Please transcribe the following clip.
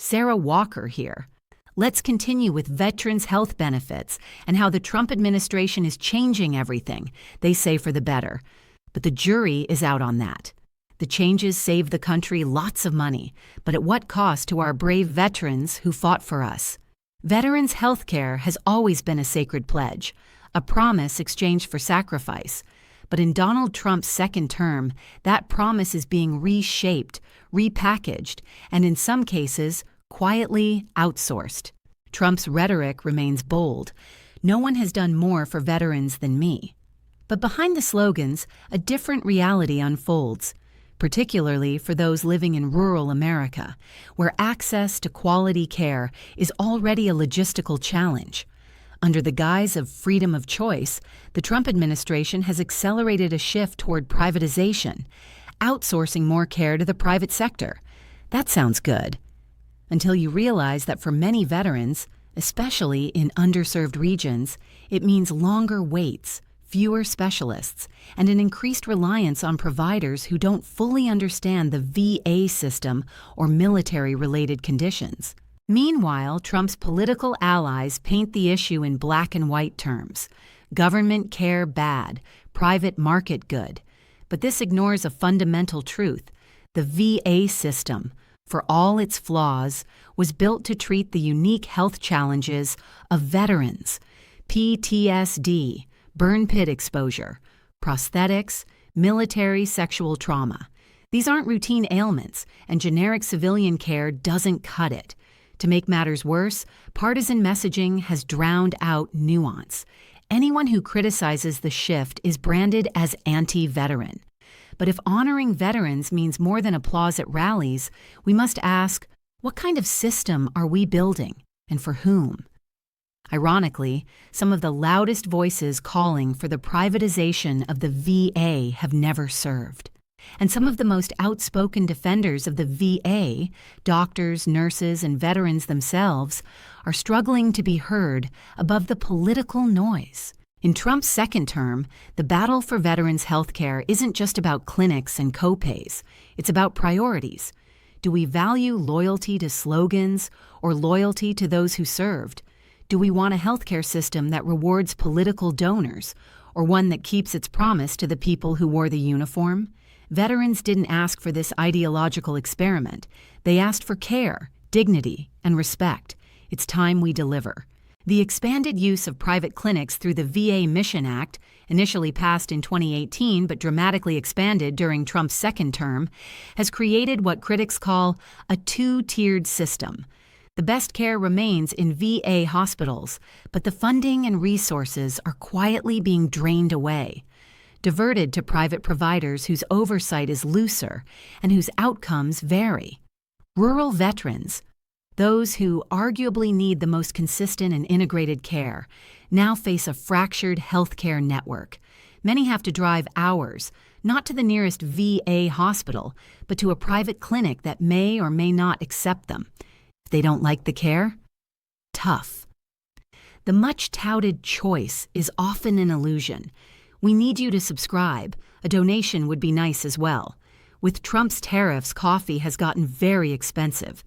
Sarah Walker here. Let's continue with veterans' health benefits and how the Trump administration is changing everything, they say for the better. But the jury is out on that. The changes save the country lots of money, but at what cost to our brave veterans who fought for us? Veterans' health care has always been a sacred pledge, a promise exchanged for sacrifice. But in Donald Trump's second term, that promise is being reshaped, repackaged, and in some cases, quietly outsourced. Trump's rhetoric remains bold. No one has done more for veterans than me. But behind the slogans, a different reality unfolds, particularly for those living in rural America, where access to quality care is already a logistical challenge. Under the guise of freedom of choice, the Trump administration has accelerated a shift toward privatization, outsourcing more care to the private sector. That sounds good. Until you realize that for many veterans, especially in underserved regions, it means longer waits, fewer specialists, and an increased reliance on providers who don't fully understand the VA system or military-related conditions. Meanwhile, Trump's political allies paint the issue in black and white terms. Government care bad, private market good. But this ignores a fundamental truth. The VA system, for all its flaws, was built to treat the unique health challenges of veterans, PTSD, burn pit exposure, prosthetics, military sexual trauma. These aren't routine ailments, and generic civilian care doesn't cut it. To make matters worse, partisan messaging has drowned out nuance. Anyone who criticizes the shift is branded as anti-veteran. But if honoring veterans means more than applause at rallies, we must ask, what kind of system are we building, and for whom? Ironically, some of the loudest voices calling for the privatization of the VA have never served. And some of the most outspoken defenders of the VA, doctors, nurses, and veterans themselves, are struggling to be heard above the political noise. In Trump's second term, the battle for veterans' health care isn't just about clinics and copays. It's about priorities. Do we value loyalty to slogans or loyalty to those who served? Do we want a healthcare system that rewards political donors or one that keeps its promise to the people who wore the uniform? Veterans didn't ask for this ideological experiment. They asked for care, dignity, and respect. It's time we deliver. The expanded use of private clinics through the VA Mission Act, initially passed in 2018 but dramatically expanded during Trump's second term, has created what critics call a two-tiered system. The best care remains in VA hospitals, but the funding and resources are quietly being drained away, diverted to private providers whose oversight is looser and whose outcomes vary. Rural veterans, those who arguably need the most consistent and integrated care, now face a fractured healthcare network. Many have to drive hours, not to the nearest VA hospital, but to a private clinic that may or may not accept them. If they don't like the care, tough. The much-touted choice is often an illusion. We need you to subscribe. A donation would be nice as well. With Trump's tariffs, coffee has gotten very expensive.